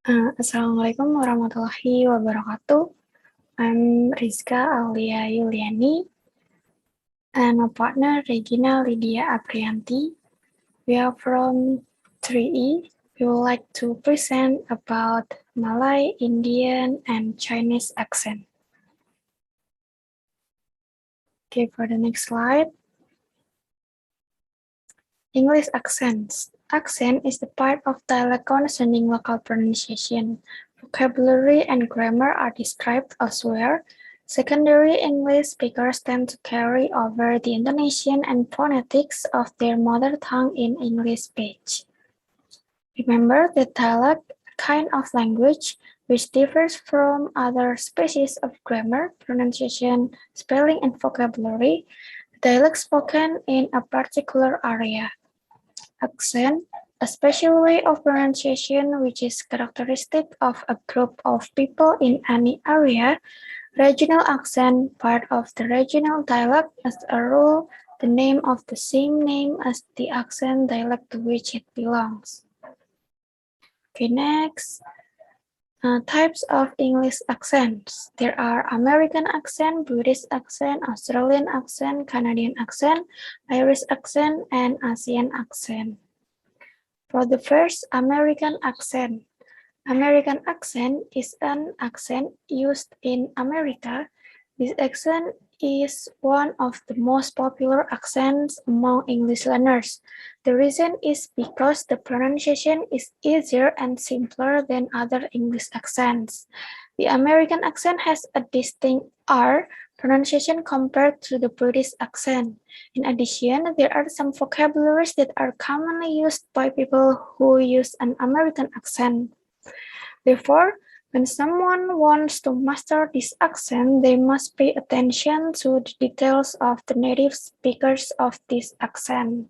Assalamualaikum warahmatullahi wabarakatuh. I'm Rizka, Aulia, Yuliani, and my partner Regina, Lidya, Aprianti. We are from 3E. We would like to present about Malay, Indian, and Chinese accent. Okay, for the next slide. English accents. Accent is the part of dialect concerning local pronunciation. Vocabulary and grammar are described elsewhere. Secondary English speakers tend to carry over the intonation and phonetics of their mother tongue in English speech. Remember that dialect, a kind of language which differs from other species of grammar, pronunciation, spelling, and vocabulary, dialect spoken in a particular area. Accent, a special way of pronunciation which is characteristic of a group of people in any area. Regional accent, part of the regional dialect, as a rule, the name of the same name as the accent dialect to which it belongs. Okay, next. Types of English accents. There are American accent, British accent, Australian accent, Canadian accent, Irish accent, and Asian accent. For the first, American accent. American accent is an accent used in America. This accent is one of the most popular accents among English learners. The reason is because the pronunciation is easier and simpler than other English accents. The American accent has a distinct R pronunciation compared to the British accent. In addition, there are some vocabularies that are commonly used by people who use an American accent. Therefore, when someone wants to master this accent, they must pay attention to the details of the native speakers of this accent.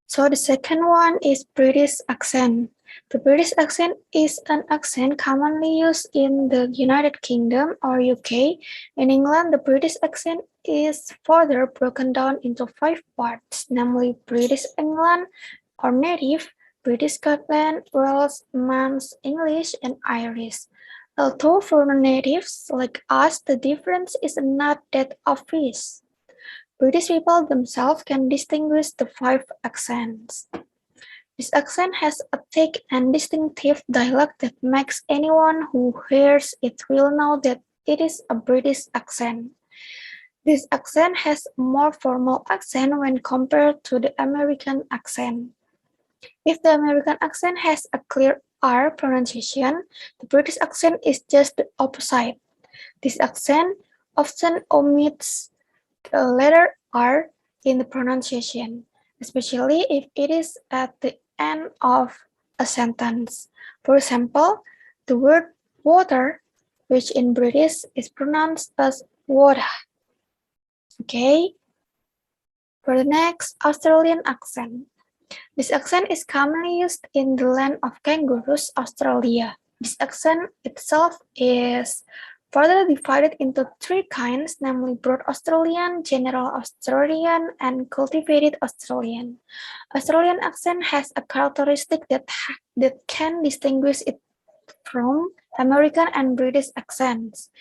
So the second one is British accent. The British accent is an accent commonly used in the United Kingdom or UK. In England, the British accent is further broken down into 5 parts, namely British England or native, British Scotland, Wales, Manx English, and Irish. Although for natives like us, the difference is not that obvious. British people themselves can distinguish the 5 accents. This accent has a thick and distinctive dialect that makes anyone who hears it will know that it is a British accent. This accent has a more formal accent when compared to the American accent. If the American accent has a clear R pronunciation, the British accent is just the opposite. This accent often omits the letter R in the pronunciation, especially if it is at the end of a sentence. For example, the word water, which in British is pronounced as water. Okay. For the next, Australian accent. This accent is commonly used in the land of kangaroos, Australia. This accent itself is further divided into 3 kinds, namely Broad Australian, General Australian, and Cultivated Australian. Australian accent has a characteristic that can distinguish it from American and British accents,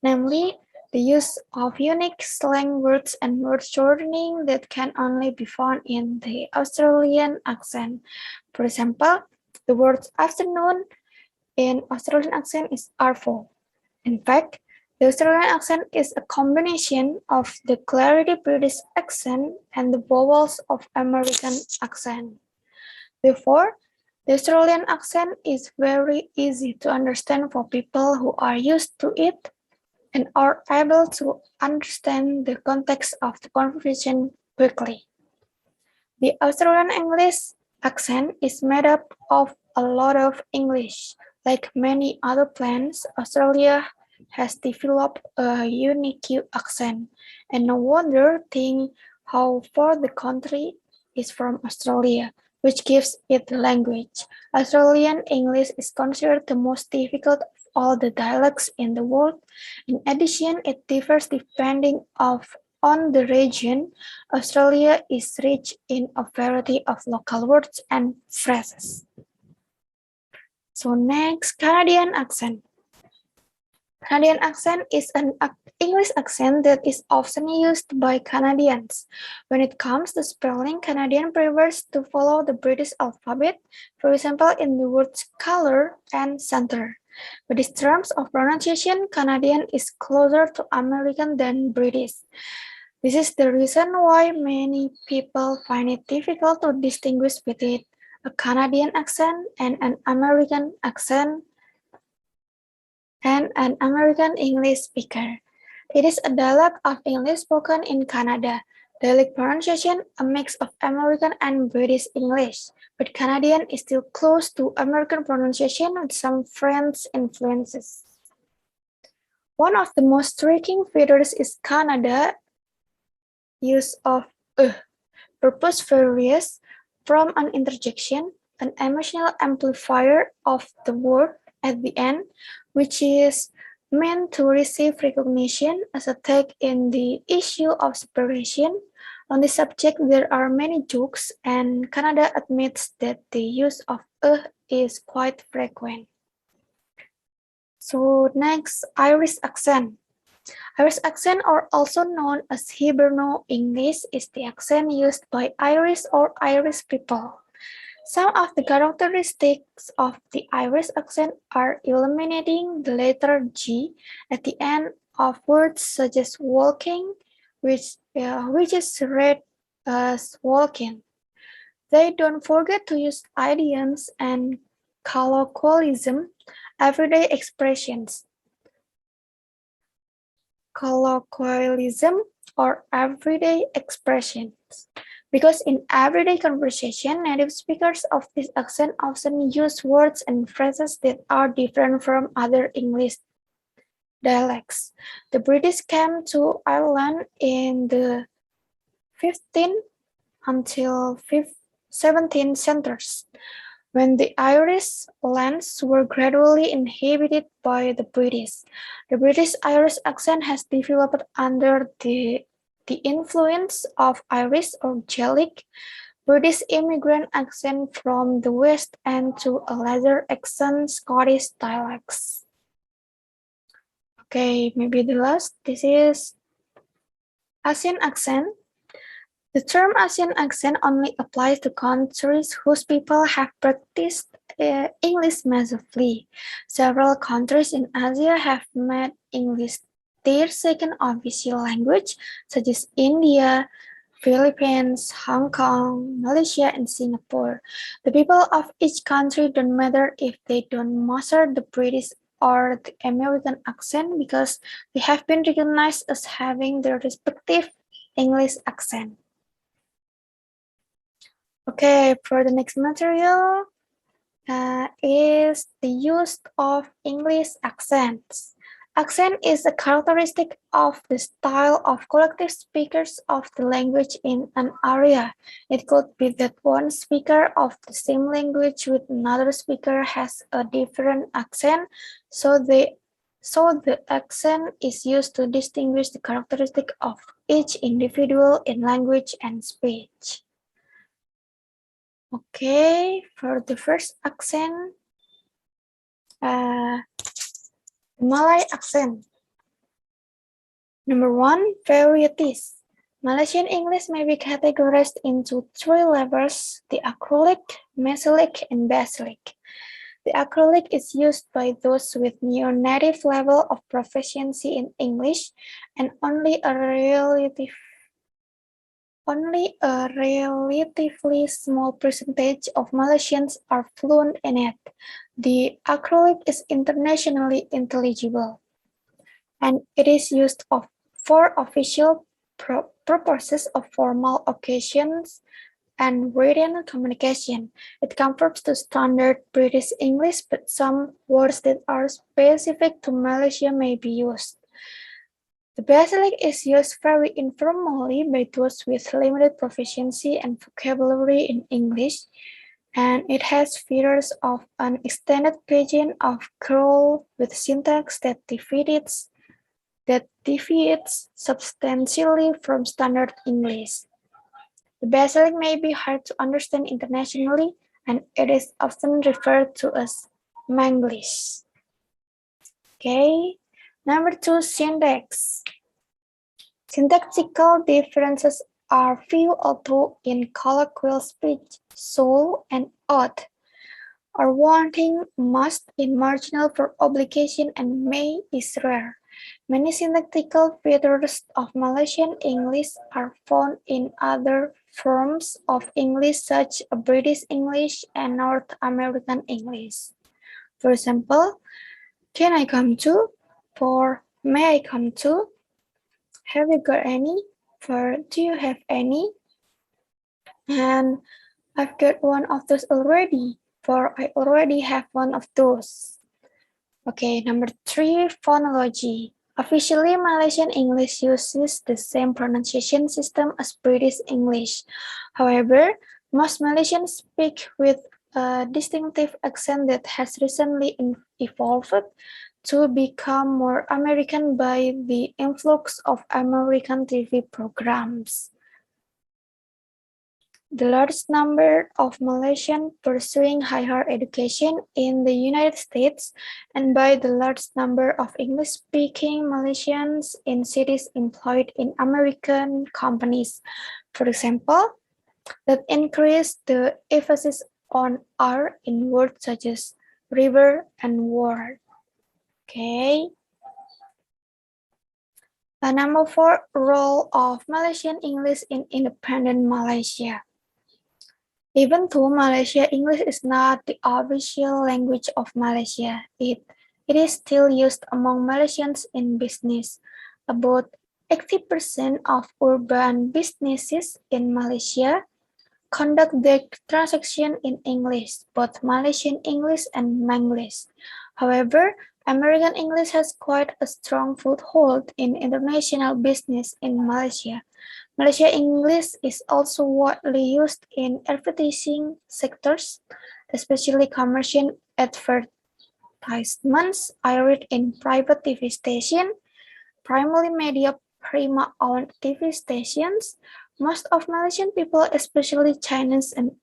namely the use of unique slang words and word shortening that can only be found in the Australian accent. For example, the word afternoon in Australian accent is arvo. In fact, the Australian accent is a combination of the clarity British accent and the vowels of American accent. Therefore, the Australian accent is very easy to understand for people who are used to it and are able to understand the context of the conversation quickly. The Australian English accent is made up of a lot of English. Like many other plants, Australia has developed a unique accent, and no wonder think how far the country is from Australia, which gives it the language. Australian English is considered the most difficult of all the dialects in the world. In addition, it differs depending on the region. Australia is rich in a variety of local words and phrases. So next, Canadian accent. Canadian accent is an English accent that is often used by Canadians. When it comes to spelling, Canadian prefers to follow the British alphabet, for example in the words color and center. But in terms of pronunciation, Canadian is closer to American than British. This is the reason why many people find it difficult to distinguish between a Canadian accent and an American accent and an American English speaker. It is a dialect of English spoken in Canada. Dialect pronunciation a mix of American and British English, but Canadian is still close to American pronunciation with some French influences. One of the most striking features is Canada's use of purpose varies from an interjection, an emotional amplifier of the word at the end, which is meant to receive recognition as a take in the issue of separation. On this subject, there are many jokes, and Canada admits that the use of is quite frequent. So next, Irish accent. Irish accent, or also known as Hiberno-English, is the accent used by Irish or Irish people. Some of the characteristics of the Irish accent are eliminating the letter G at the end of words such as walking, which is read as walking. They don't forget to use idioms and colloquialism, everyday expressions. Colloquialism or everyday expressions. Because in everyday conversation, native speakers of this accent often use words and phrases that are different from other English dialects. The British came to Ireland in the 15th until 17th centuries, when the Irish lands were gradually inhabited by the British. The British-Irish accent has developed under the influence of Irish or Gaelic, British immigrant accent from the West, and to a lesser extent Scottish dialects. Okay, maybe the last. This is Asian accent. The term Asian accent only applies to countries whose people have practiced English massively. Several countries in Asia have made English their second official language, such as India, Philippines, Hong Kong, Malaysia, and Singapore. The people of each country don't matter if they don't master the British or the American accent because they have been recognized as having their respective English accent. Okay, for the next material is the use of English accents. Accent is a characteristic of the style of collective speakers of the language in an area. It could be that one speaker of the same language with another speaker has a different accent, so the accent is used to distinguish the characteristic of each individual in language and speech. Okay, for the first accent, Malay accent. Number one, varieties. Malaysian English may be categorized into three levels: the acrylic, mesolictic, and basilic. The acrylic is used by those with near native level of proficiency in English, and only a relatively small percentage of Malaysians are fluent in it. The acrylic is internationally intelligible, and it is used for official purposes of formal occasions and written communication. It conforms to standard British English, but some words that are specific to Malaysia may be used. The basilic is used very informally by those with limited proficiency and vocabulary in English, and it has features of an extended pidgin of curl with syntax that deviates substantially from standard English. The basilic may be hard to understand internationally, and it is often referred to as Manglish. Okay, number 2, syntax. Syntactical differences are few, although in colloquial speech, "soul" and "ought" are wanting, "must" in marginal for obligation, and "may" is rare. Many syntactical features of Malaysian English are found in other forms of English such as British English and North American English. For example, "can I come too?" for "may I come too?" "have you got any?" for "do you have any?" and "I've got one of those already" for "I already have one of those." Okay, number 3, phonology. Officially, Malaysian English uses the same pronunciation system as British English. However, most Malaysians speak with a distinctive accent that has recently evolved to become more American by the influx of American TV programs. The large number of Malaysians pursuing higher education in the United States, and by the large number of English-speaking Malaysians in cities employed in American companies, for example, that increase the emphasis on R in words such as river and word. Okay. Number 4, role of Malaysian English in independent Malaysia. Even though Malaysia English is not the official language of Malaysia, it is still used among Malaysians in business. About 80% of urban businesses in Malaysia conduct their transactions in English, both Malaysian English and Manglish. However, American English has quite a strong foothold in international business in Malaysia. Malaysia English is also widely used in advertising sectors, especially commercial advertisements aired in private TV stations, primarily media Prima-owned TV stations. Most of Malaysian people, especially Chinese and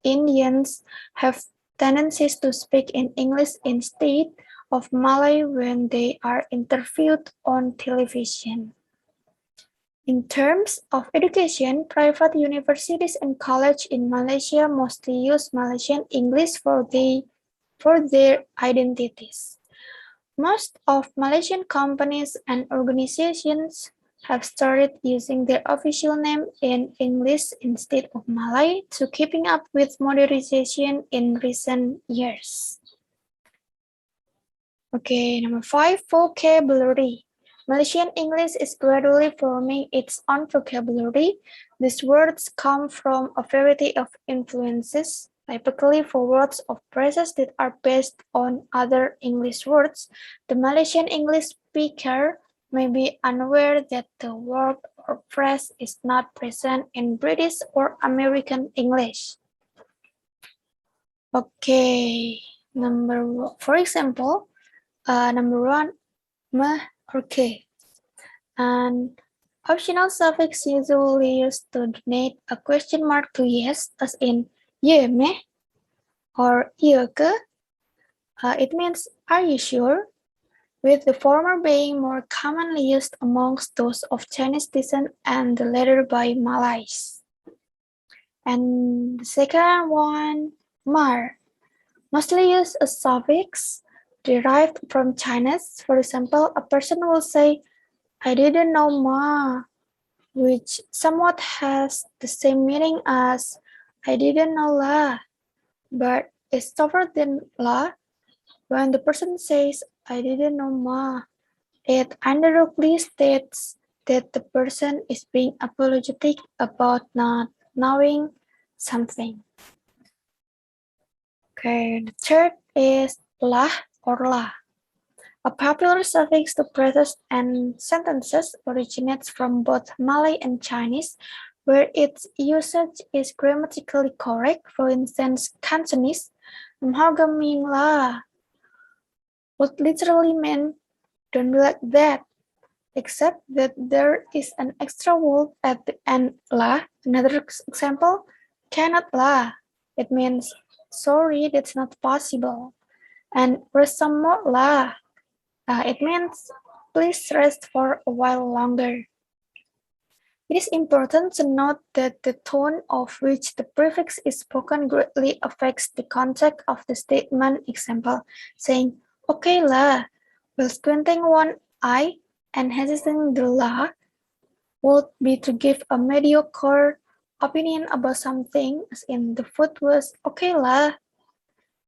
Indians, have tendencies to speak in English instead of Malay when they are interviewed on television. In terms of education, private universities and colleges in Malaysia mostly use Malaysian English for their identities. Most of Malaysian companies and organizations have started using their official name in English instead of Malay to keeping up with modernization in recent years. Okay, number 5, vocabulary. Malaysian English is gradually forming its own vocabulary. These words come from a variety of influences, typically for words or phrases that are based on other English words. The Malaysian English speaker may be unaware that the word or phrase is not present in British or American English. Okay, for example, number 1, meh or ke. An optional suffix usually used to donate a question mark to yes, as in ye meh or ye ke. It means "are you sure?" with the former being more commonly used amongst those of Chinese descent and the latter by Malays. And the second one, mar, mostly use a suffix derived from Chinese. For example, a person will say, "I didn't know ma," which somewhat has the same meaning as "I didn't know la," but is tougher than la. When the person says, "I didn't know ma," it indirectly states that the person is being apologetic about not knowing something. Okay, the third is lah or la. A popular suffix to phrases and sentences originates from both Malay and Chinese, where its usage is grammatically correct. For instance, Cantonese, "mhagam la," would literally mean "don't be like that," except that there is an extra word at the end, la. Another example, "cannot la." It means "sorry, that's not possible." And rest some more lah. It means please rest for a while longer. It is important to note that the tone of which the prefix is spoken greatly affects the context of the statement. Example, saying, okay lah, while squinting one eye and hesitating the lah would be to give a mediocre opinion about something, as in the food was okay lah.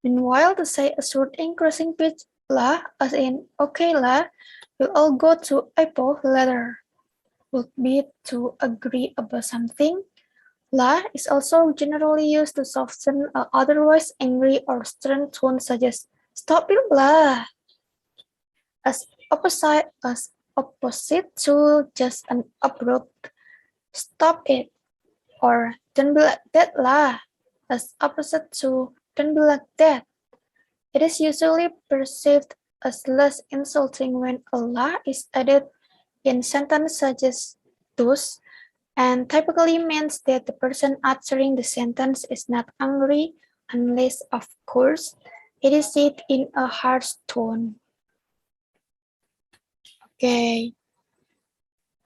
Meanwhile, to say a short increasing pitch lah, as in okay lah, we'll all go to Apple later, would be to agree about something. La is also generally used to soften a otherwise angry or stern tone, such as "Stop it, lah," as opposite to just an abrupt "Stop it" or "Don't be like that, lah," as opposite to "Don't be like that." It is usually perceived as less insulting when a "la" is added in sentences such as those, and typically means that the person uttering the sentence is not angry unless, of course, it is said in a harsh tone. Okay.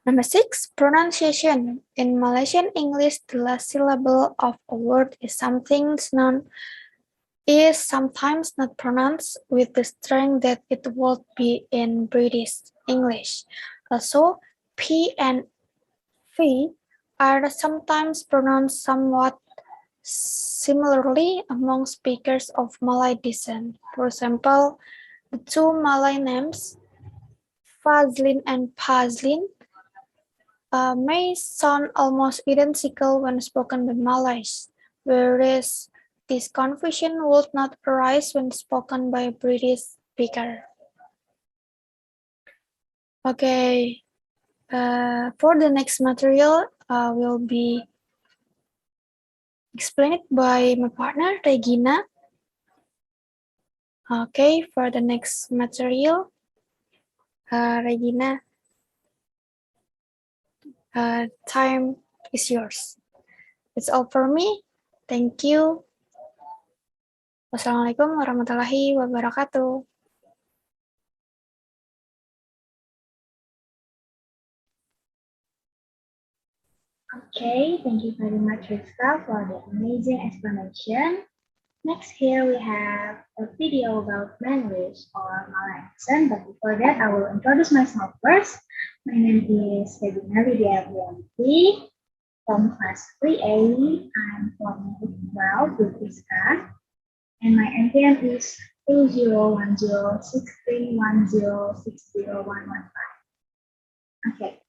Number 6, pronunciation. In Malaysian English, the last syllable of a word is sometimes not pronounced with the strength that it would be in British English. Also, P and V are sometimes pronounced somewhat similarly among speakers of Malay descent. For example, the two Malay names, Fazlin and Pazlin, may sound almost identical when spoken by Malays, whereas this confusion would not arise when spoken by a British speaker. Okay, for the next material, will be explained by my partner, Regina. Okay, for the next material, Regina, time is yours. It's all for me. Thank you. Wassalamualaikum warahmatullahi wabarakatuh. Okay, thank you very much, Rizka, for the amazing explanation. Next, here we have a video about language or Malay accent, but before that, I will introduce myself first. My name is Regina Lidya Aprianti from class 3A. I'm from group 12 with Rizka, and my NPM is 20106310601115. Okay.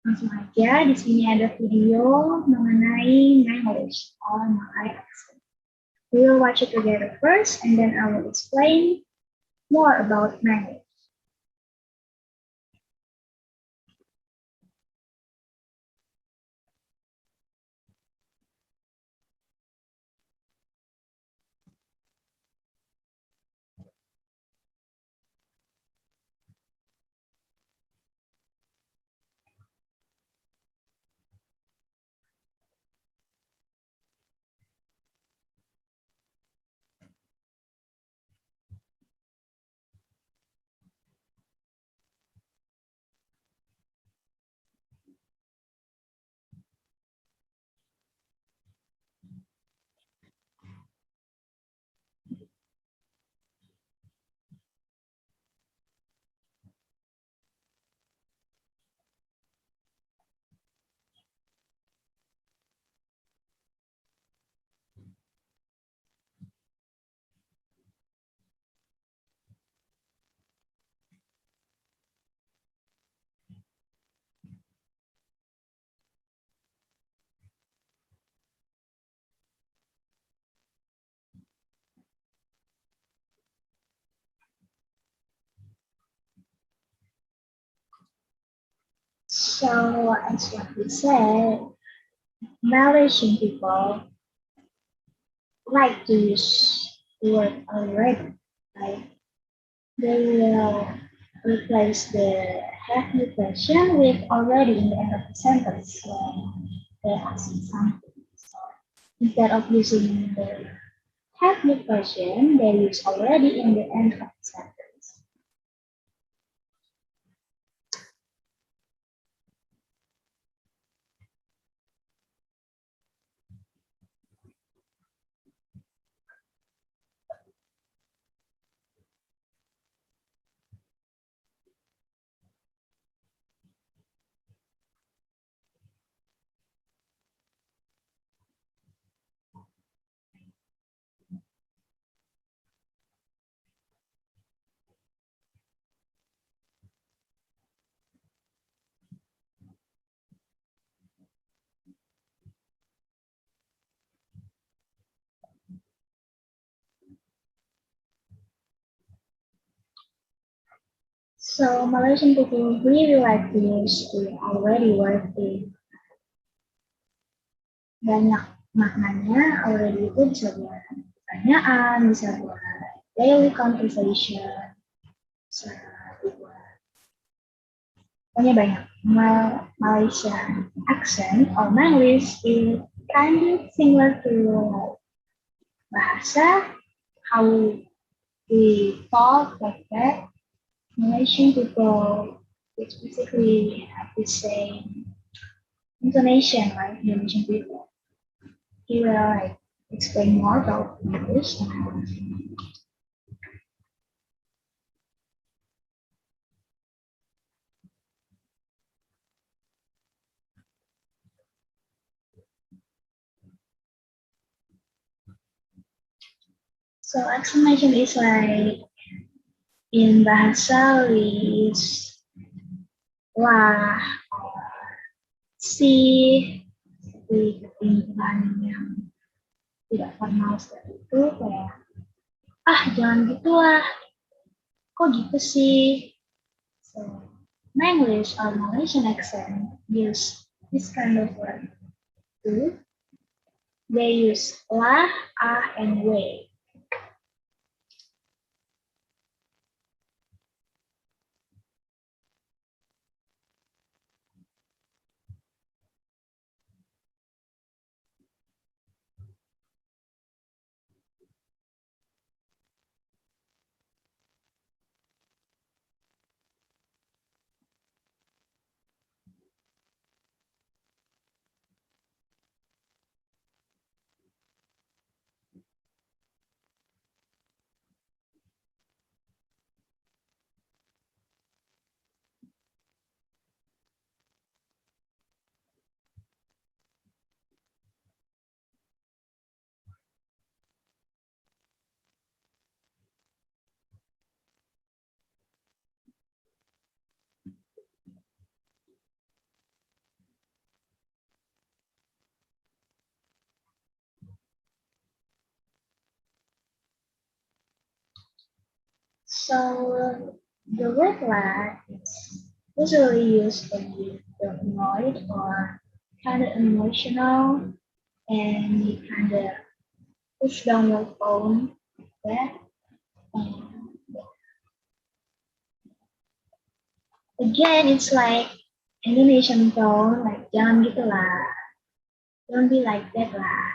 Langsung aja, di sini ada video mengenai language or Malay accent. We will watch it together first, and then I will explain more about language. So, as what we said, Malaysian people like to use the word already, right? They will replace the have you question with already in the end of the sentence when they're asking something. So instead of using the have the version they use already in the end of the sentence. So Malaysian people really like to use the already word in banyak maknanya. Already itu bisa buat pertanyaan, bisa buat daily conversation, bisa buat pokoknya banyak. Malaysian accent or language is kind of similar to bahasa, how we talk like that. Malaysian people, it's basically have the same intonation like Indonesian people. He will like explain more about English. So exclamation is like in bahasa we use lah or si seperti ketinggalan yang tidak formal seperti itu kayak jangan gitulah, kok gitu sih. So English or Malaysian accent use this kind of word too. They use lah, and way. So the word lah is usually used when you feel annoyed or kind of emotional and you kind of push down your phone. Yeah. And again, it's like Indonesian tone, like jangan gitu lah, don't be like that lah.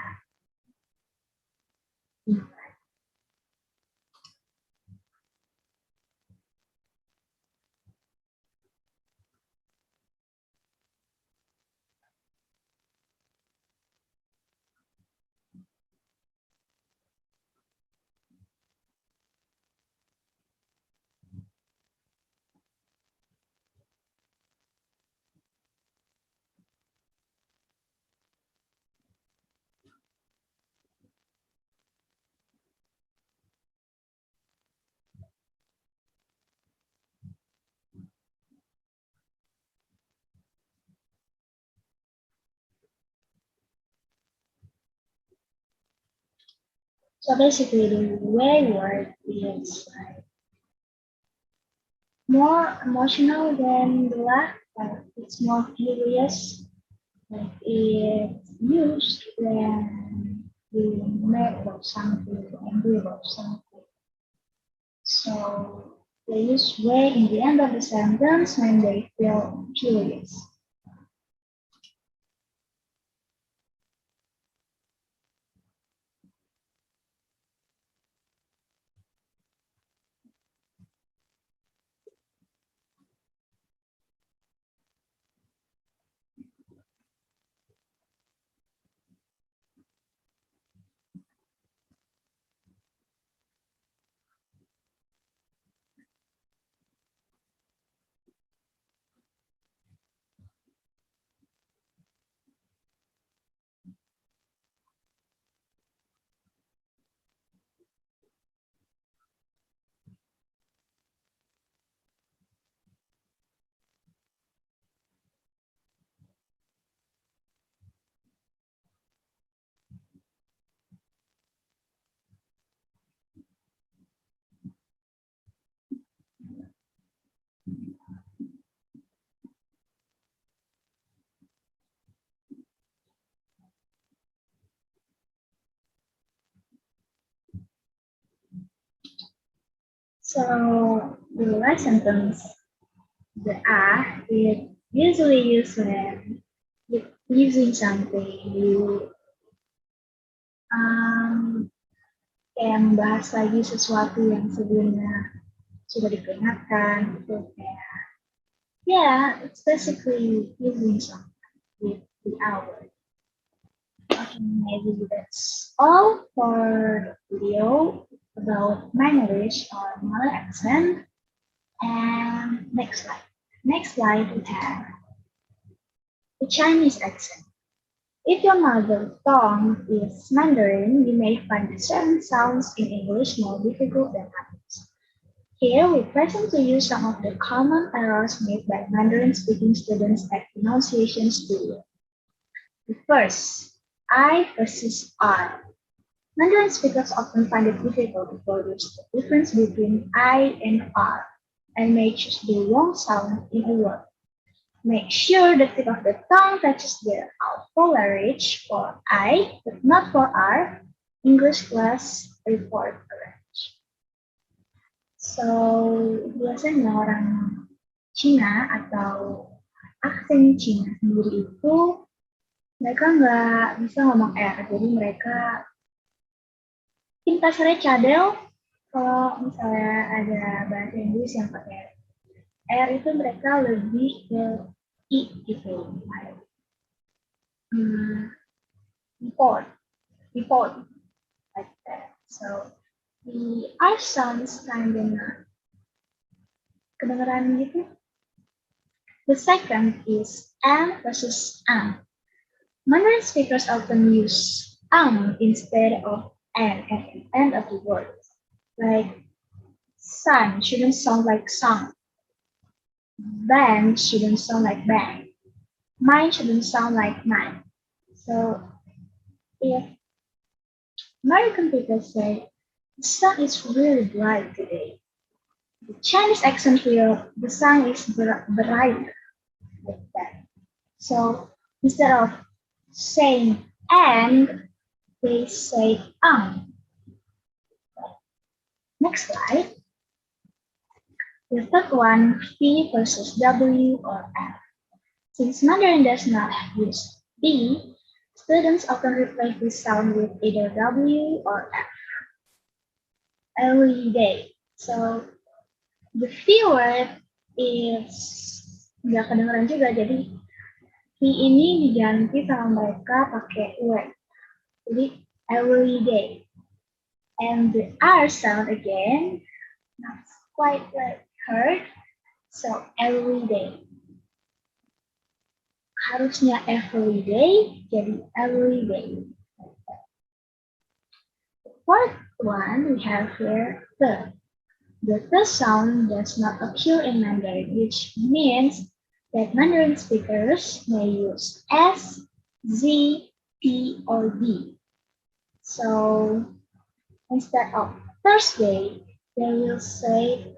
So basically, the way word is like more emotional than the lah. Like it's more furious. Like it's used when you mad about something, angry about something. So they use way in the end of the sentence when they feel furious. So the last sentence, the is usually used when you're using something, you kayak membahas lagi sesuatu yang sebelumnya sudah diperingatkan, gitu kayak, yeah, it's basically using something with the hour. Okay, maybe that's all for the video about Manglish or Malay accent. And next slide. Next slide we have the Chinese accent. If your mother tongue is Mandarin, you may find certain sounds in English more difficult than others. Here we present to you some of the common errors made by Mandarin-speaking students at pronunciation studio. The first, I versus R. Mandarin speakers often find it difficult to produce the difference between I and R and may choose the wrong sound in a word. Make sure the tip of the tongue touches the alveolar for I, but not for R. English class report arrange. So, biasanya orang Cina atau aksen Cina sendiri itu mereka nggak bisa ngomong R, jadi mereka kasarnya cadel. Kalau misalnya ada bahasa Inggris yang pakai R itu mereka lebih ke I gitu. Report, like that. So the R sounds kind of kedengeran gitu. The second is M versus Mandarin speakers often use instead of N at the end of the word. Like sun shouldn't sound like sun. Band shouldn't sound like band. Mine shouldn't sound like mine. So if American people say the sun is really bright today, the Chinese accent here, the sun is brighter, like that. So instead of saying and, they say Next slide. The third one, P versus W or F. Since Mandarin does not use B, students often replace this sound with either W or F. Every day. So the V word is nggak kedengeran juga, jadi V ini diganti sama mereka pakai word. Jadi every day. And the R sound again, not quite like heard. So every day. Harusnya every day, jadi every day. The fourth one we have here, the. The sound does not occur in Mandarin, which means that Mandarin speakers may use S, Z, P, or D. So instead of Thursday, they will say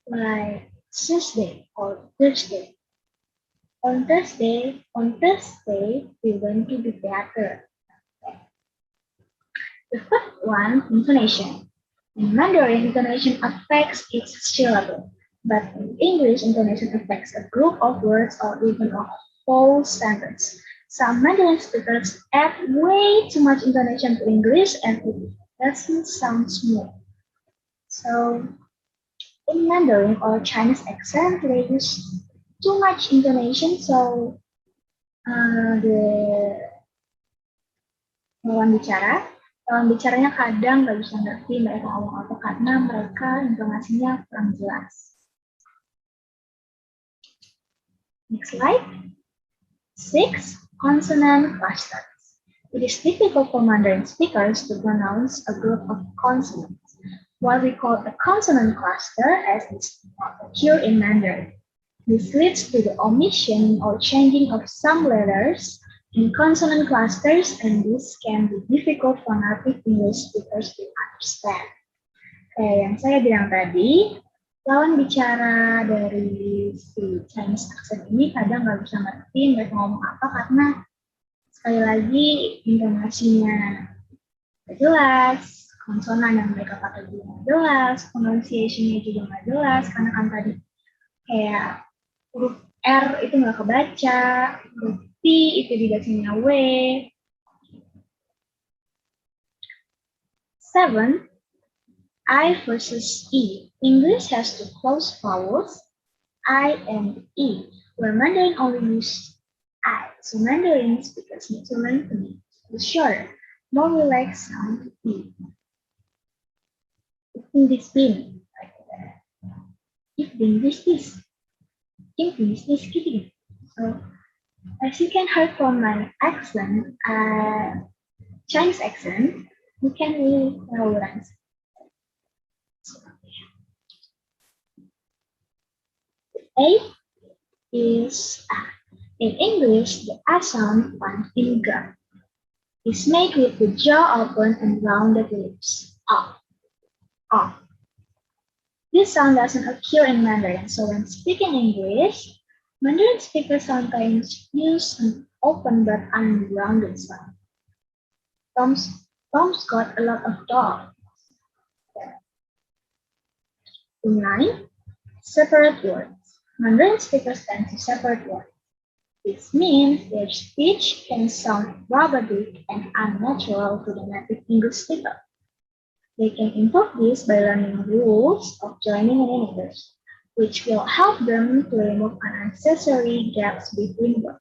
like Tuesday or Thursday. On Thursday, we're going to be better. The fifth one, intonation. In Mandarin, intonation affects each syllable, but in English, intonation affects a group of words or even a whole sentence. Some Mandarin speakers add way too much intonation to English and it doesn't sound smooth. So, in Mandarin or Chinese accent, they use too much intonation, so the lawan bicaranya kadang nggak bisa ngerti mereka ngomong apa karena mereka intonasinya kurang jelas. Next slide. 6. Consonant clusters. It is difficult for Mandarin speakers to pronounce a group of consonants. What we call a consonant cluster as it does not occur in Mandarin. This leads to the omission or changing of some letters in consonant clusters, and this can be difficult for native English speakers to understand. Kayak yang saya bilang tadi, lawan bicara dari si Chinese accent ini kadang nggak bisa ngerti mereka ngomong apa karena sekali lagi intonasinya nggak jelas, konsonan yang mereka pakai juga nggak jelas, pronunciation-nya juga nggak jelas, karena kan tadi kayak huruf R itu nggak kebaca, huruf T itu dibacanya W. 7. I versus E. English has two close vowels, I and E, where Mandarin only use I. So Mandarin speakers need to learn to make the shorter, more relaxed sound E. In this bin, like that. If this. In this gitu. So as you can hear from my accent, Chinese accent, you can really tell what I'm saying. A is A. In English, the A sound found in Ga is made with the jaw open and rounded lips. A. A. This sound doesn't occur in Mandarin, so when speaking English, Mandarin speakers sometimes use an open but unrounded sound. Tom's got a lot of dogs. 9. Separate words. Mandarin speakers tend to separate words. This means their speech can sound robotic and unnatural to the native English speaker. They can improve this by learning rules of joining and English, which will help them to remove unnecessary gaps between words.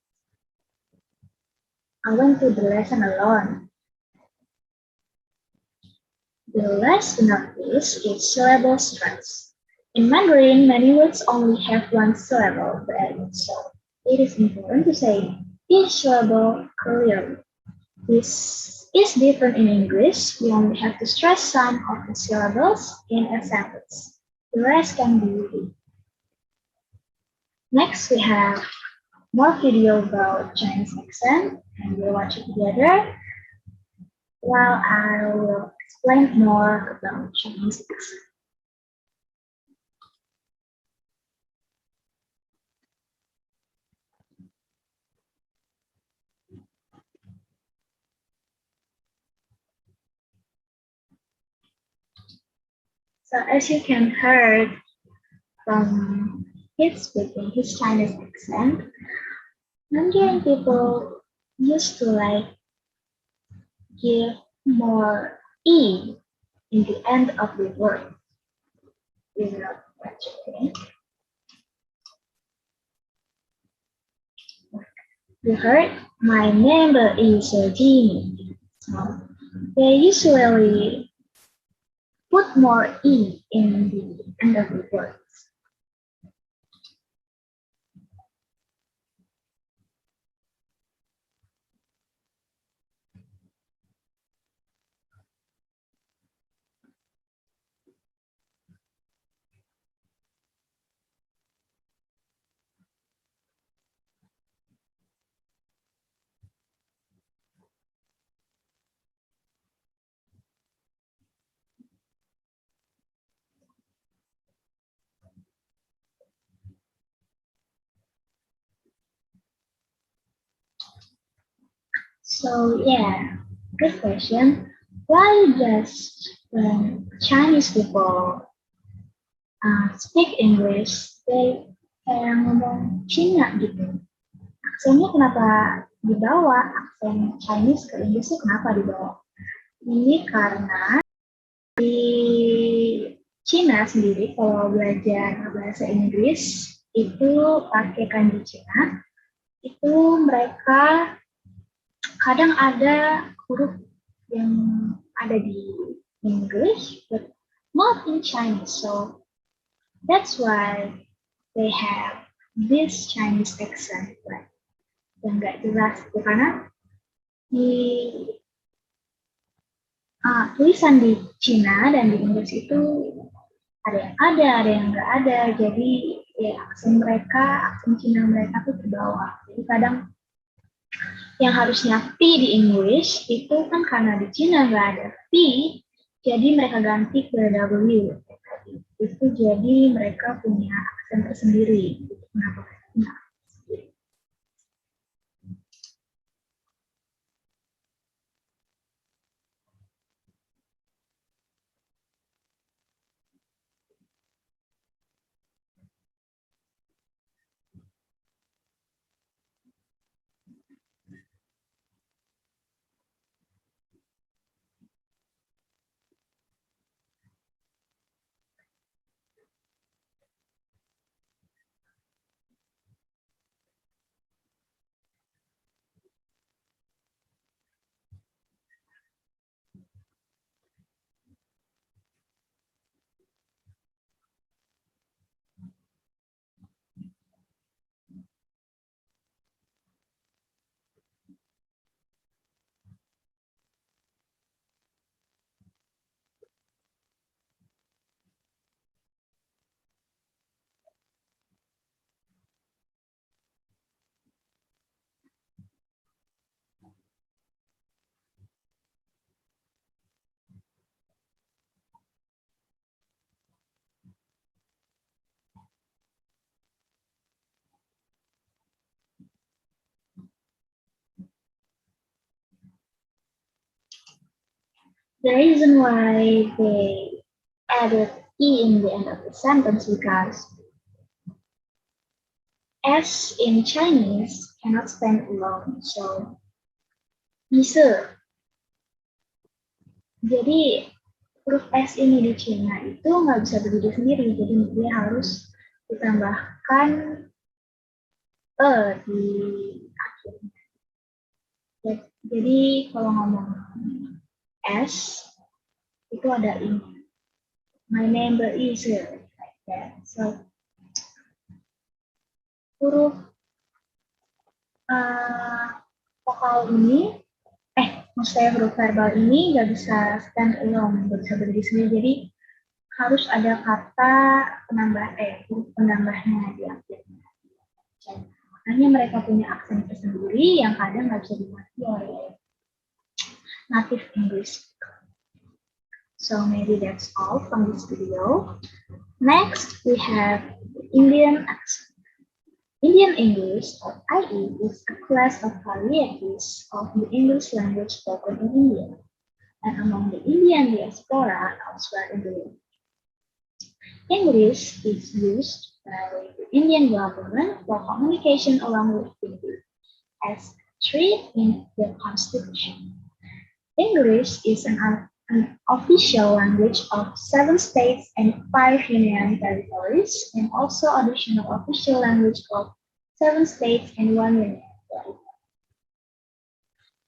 I went through the lesson alone. The last but not least is showable stress. In Mandarin, many words only have one syllable per element, so it is important to say each syllable clearly. This is different in English. We only have to stress some of the syllables in a sentence. The rest can be repeated. Next, we have more video about Chinese accent, and we'll watch it together while I will explain more about Chinese accent. So as you can hear from his speaking, his Chinese accent, Mandarin people used to give more E in the end of the word. You know what you think? You heard? My neighbor is Regina. So they usually put more E in the end of the word. So yeah, good question. Why does when Chinese people speak English, they kayak ngomong Cina gitu? Aksennya kenapa dibawa? Aksen Chinese ke Inggris itu kenapa dibawa? Ini karena di Cina sendiri kalau belajar bahasa Inggris itu pakai kanji Cina, itu mereka kadang ada huruf yang ada di English, but not in Chinese. So that's why they have this Chinese accent, like yang nggak jelas itu karena di tulisan di Cina dan di Inggris itu ada yang nggak ada. Jadi ya aksen Cina mereka tuh terbawa. Jadi kadang yang harusnya P di English itu kan karena di Cina nggak ada P, jadi mereka ganti ke W. Itu jadi mereka punya aksen tersendiri. Kenapa? Nah. The reason why they added E in the end of the sentence because S in Chinese cannot stand alone. So, bisa. Jadi, huruf S ini di Cina itu nggak bisa berdiri sendiri. Jadi, dia harus ditambahkan E di akhirnya. Jadi, kalau ngomong S, itu ada ini. My neighbor is here. Like that. So, huruf vokal ini, maksudnya huruf verbal ini nggak bisa stand alone, nggak bisa berdiri sendiri. Jadi harus ada kata penambah huruf penambahnya di akhirnya. Makanya mereka punya aksen tersendiri yang kadang nggak bisa dimengerti oleh native English. So maybe that's all from this video. Next, we have Indian accent. Indian English, or IE, is a class of varieties of the English language spoken in India and among the Indian diaspora elsewhere in the world. English is used by the Indian government for communication along with Hindi as treated in the Constitution. English is an official language of 7 states and 5 union territories, and also additional official language of 7 states and 1 union territory.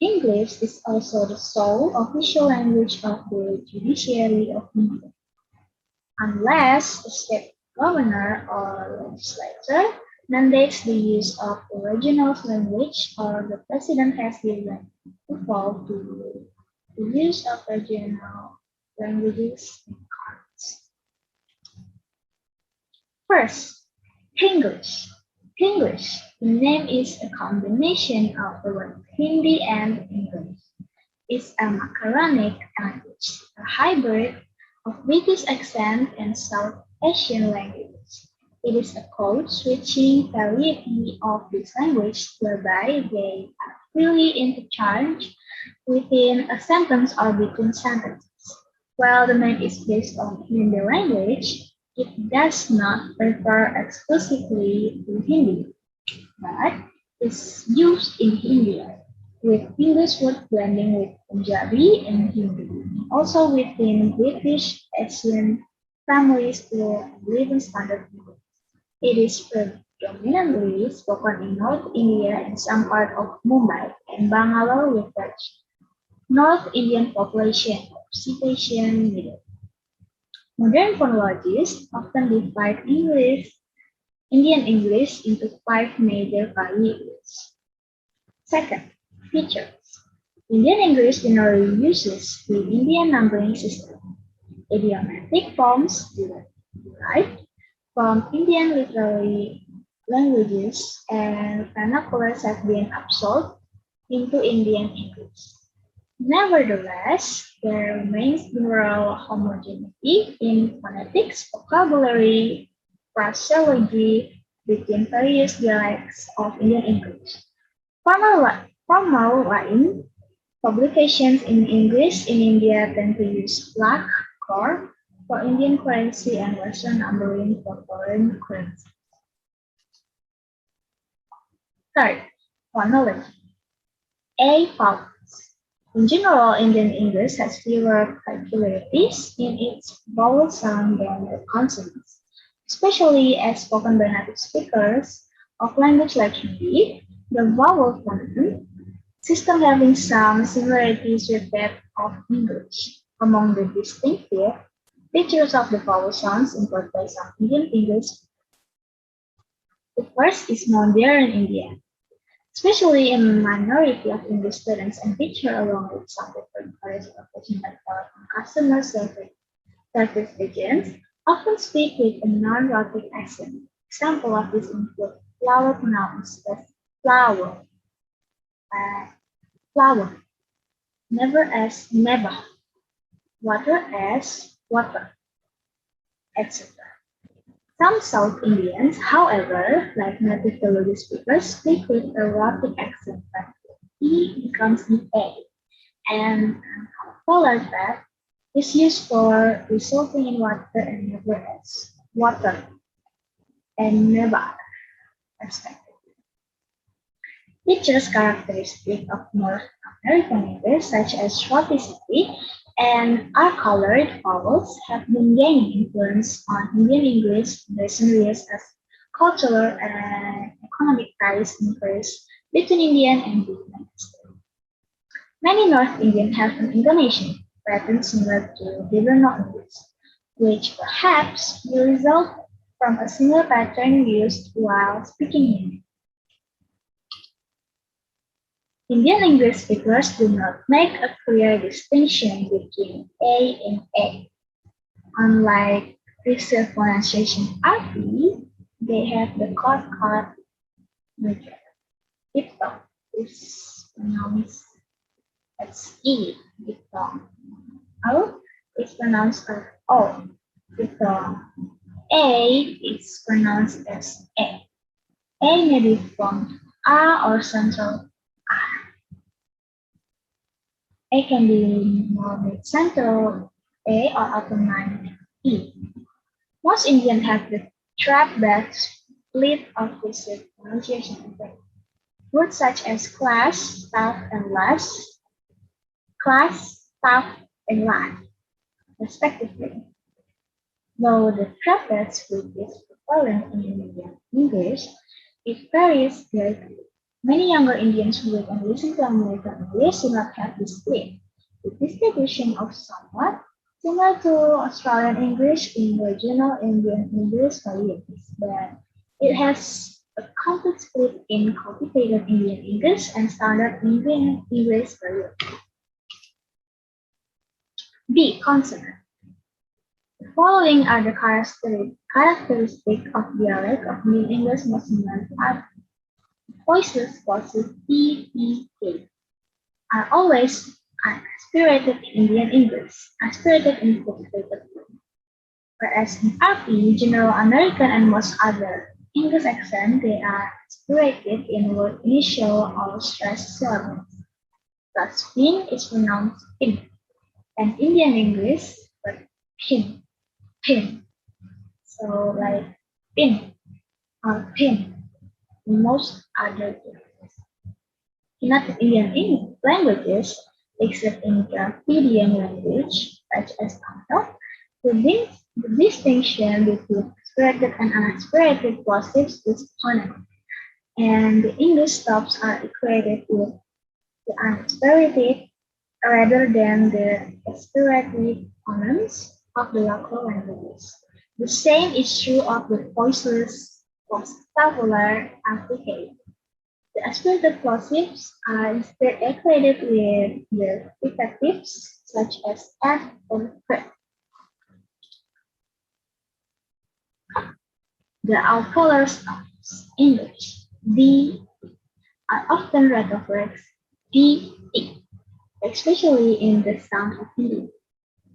English is also the sole official language of the judiciary of India, unless a state governor or legislature mandates the use of the regional language or the president has given approval to the use of regional languages in cards. First, English. English. The name is a combination of the word Hindi and English. It's a macaronic language, a hybrid of British accent and South Asian languages. It is a code-switching variety of this language whereby they are freely interchanged within a sentence or between sentences. While the name is based on Hindi language, it does not refer exclusively to Hindi, but is used in India, with English word blending with Punjabi and Hindi, also within British Asian families to living standard English. It is predominantly spoken in North India and some part of Mumbai and Bangalore with Dutch North Indian population of Caucasian middle. Modern phonologists often divide Indian English into 5 major varieties. Second, features. Indian English generally uses the Indian numbering system. Idiomatic forms derived from Indian literary languages and vernaculars have been absorbed into Indian English. Nevertheless, there remains general homogeneity in phonetics, vocabulary, phraseology between various dialects of Indian English. Formal line publications in English in India tend to use black core for Indian currency and Western numbering for foreign currency. Third, phonology. A vowels. In general, Indian English has fewer peculiarities in its vowel sound than the consonants, especially as spoken by native speakers of language like Hindi. The vowel phoneme system having some similarities with that of English. Among the distinctive features of the vowel sounds employed by some Indian English, the first is modern Indian, especially a minority of English students and teachers along with some different areas of education like telephone customer service agents often speak with a non-rhotic accent. Example of this include flower pronounced as flower, flower, never as never, water as water, etc. Some South Indians, however, like native Telugu speakers, speak with a rhotic accent, but E becomes the A, and polar path is used for resulting in water and never as water and never respectively. Features characteristic of North American English, such as shorticity and R-colored vowels, have been gaining influence on Indian English in recent years as cultural and economic ties increase between Indian and Vietnamese. Many North Indian have an intonation pattern similar to Hiberno English, which perhaps will result from a similar pattern used while speaking Hindi. Indian English speakers do not make a clear distinction between A and A. Unlike recent pronunciation RP, they have the cut method. Diphthong is pronounced as E. Diphthong O is pronounced as O. Diphthong A is pronounced as A. A may be formed R or central R. A can be more mid-central A or automatic E. Most Indians have the trap-back split of recent pronunciation effect. Words such as class, staff, and last, respectively. Though the trap-back split is prevalent in Indian English, it varies greatly. Many younger Indians who live and listen to American English do not have this split. The distribution of somewhat similar to Australian English in regional Indian English varieties, but it has a complete split in cultivated Indian English and standard Indian English varieties. B. Consonant. The following are the characteristics of dialect of Middle English most similar to other. Voices plosive E, E, K are always aspirated in Indian English, aspirated in cultivated form. Whereas in RP, General American and most other English accent, they are aspirated in word initial or stressed syllables. Thus, pin is pronounced pin, and Indian English, but pin, pin. So like pin or pin in most other Indian languages, except in Dravidian language, such as Tamil, the distinction between aspirated and unaspirated plosives is phonetic, and the English stops are equated with the unaspirated rather than the aspirated phonemes of the local languages. The same is true of the voiceless post-tabular affricate. The aspirated plosives are instead equated with the fricatives such as F and F. The alveolar stops, English, D, are often retroflex D, E, especially in the sound of Hindi.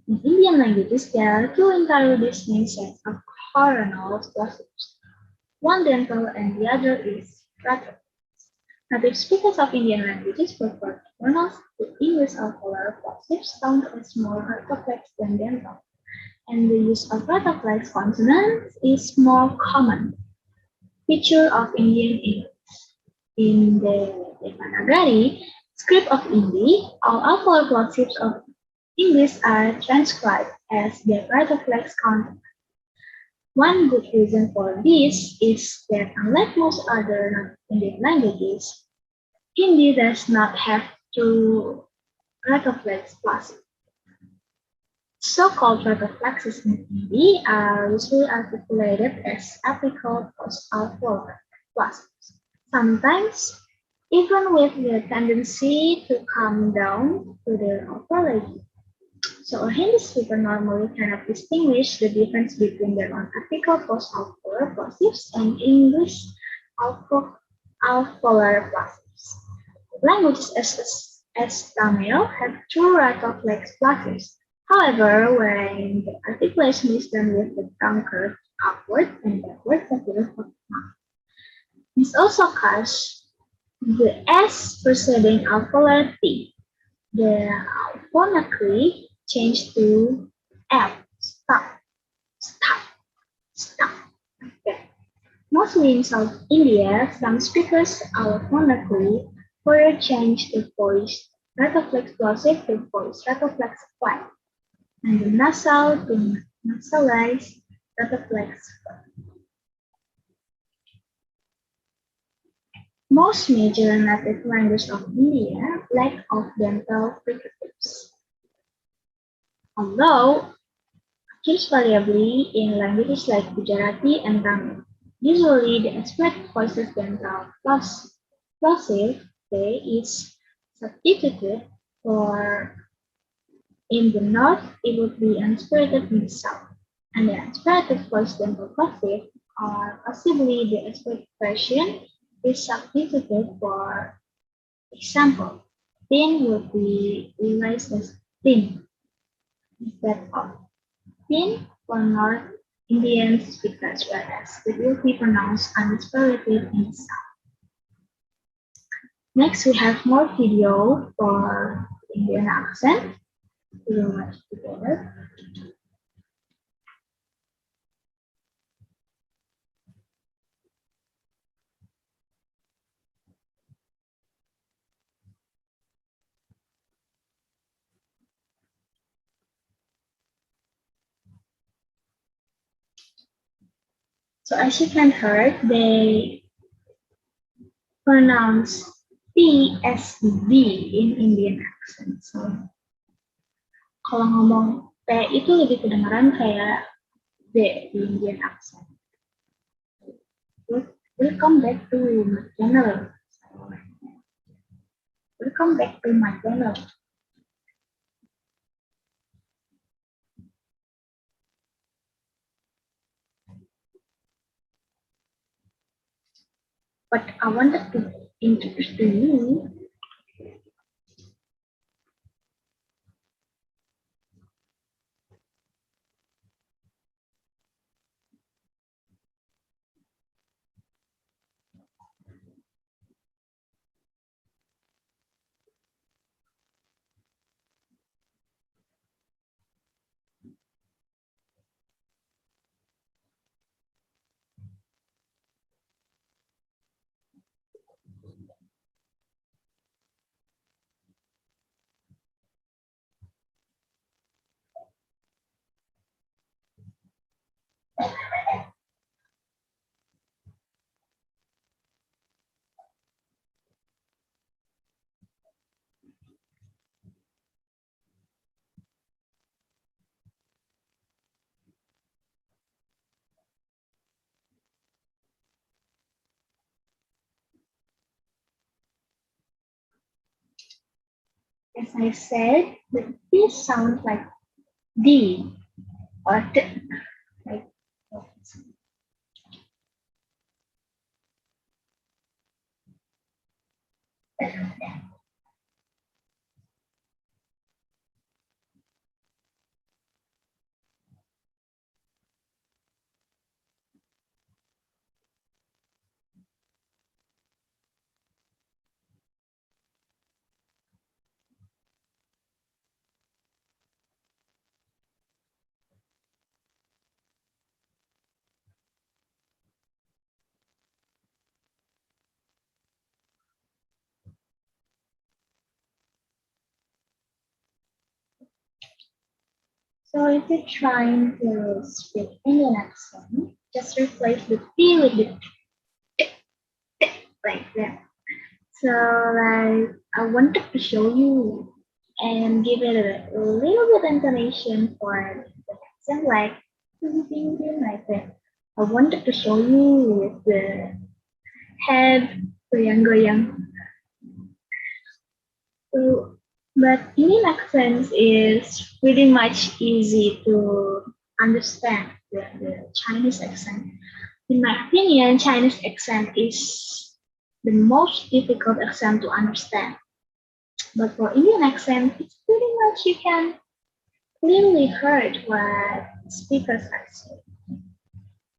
In Indian languages, there are two entirely distinct sets of coronal plosives. One dental and the other is retroflex. Native speakers of Indian languages prefer to pronounce the English alveolar plosives sound as more retroflex than dental, and the use of retroflex consonants is more common feature of Indian English. In the Devanagari script of Hindi, all alveolar plosives of English are transcribed as their retroflex counterpart. One good reason for this is that unlike most other non-Indian languages, Hindi does not have two retroflex plosives. So-called retroflexes in Hindi are usually articulated as apical post-alveolar plosives, sometimes even with the tendency to come down to the alveoli. So a Hindi speaker normally cannot distinguish the difference between their own apical post-alveolar plosives and English alveolar plosives. Languages as Tamil have two retroflex plosives. However, when the articulation is done with the tongue curved upward and backward at the roof of the mouth. This also causes the S preceding alveolar T. the phonetically changed to F, stop, stop, stop. Okay. Mostly in South India, some speakers are phonetically further change the voice retoflex plosive to voice retoflex flat, and the nasal to nasalized retoflex flat. Most major native languages of India lack of dental fricatives. Although occurs variably in languages like Gujarati and Tamil. Usually, the aspect voices dental plosive is substituted for in the north it would be unaspirated in the south, and the aspirated voice dental plosive or possibly the aspirated version is substituted for example. Thin would be realized as thin instead of thin for North Indian speakers, whereas it will be pronounced unaspirated in the south. Next, we have more video for Indian accent. We will watch together. So as you can hear, they pronounce P as D in Indian accent. So kalau ngomong P itu lebih kedengaran kayak D di Indian accent. Welcome back to my channel. Welcome back to my channel. But I wanted to introduce to you as I said, the P sounds like D or D. Like, so if you're trying to speak Indian accent, just replace the P with the T, like that. So like I wanted to show you and give it a little bit intonation for the accent, like like that. I wanted to show you with the head goyang-goyang. So, but Indian accent is pretty much easy to understand the Chinese accent. In my opinion, Chinese accent is the most difficult accent to understand. But for Indian accent, it's pretty much you can clearly heard what speakers are saying.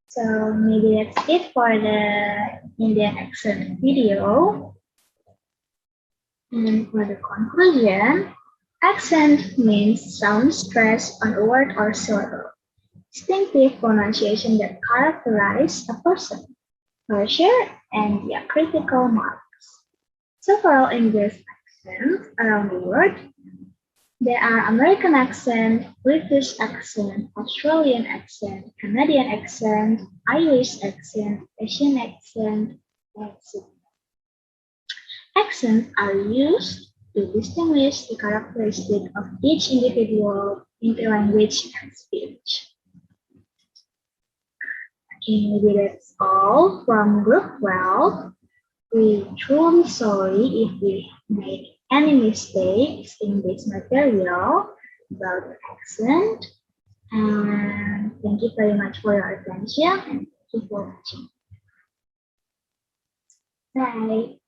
So maybe that's it for the Indian accent video. And for the conclusion, Accent means sound stress on a word or syllable. Distinctive pronunciation that characterize a person, culture, and critical marks. Several English accents around the world. There are American accent, British accent, Australian accent, Canadian accent, Irish accent, Asian accent, etc. Accents are used to distinguish the characteristic of each individual in the language and speech. Okay, maybe that's all from group 12. We truly sorry if we make any mistakes in this material about accent. And thank you very much for your attention and thank you for watching. Bye.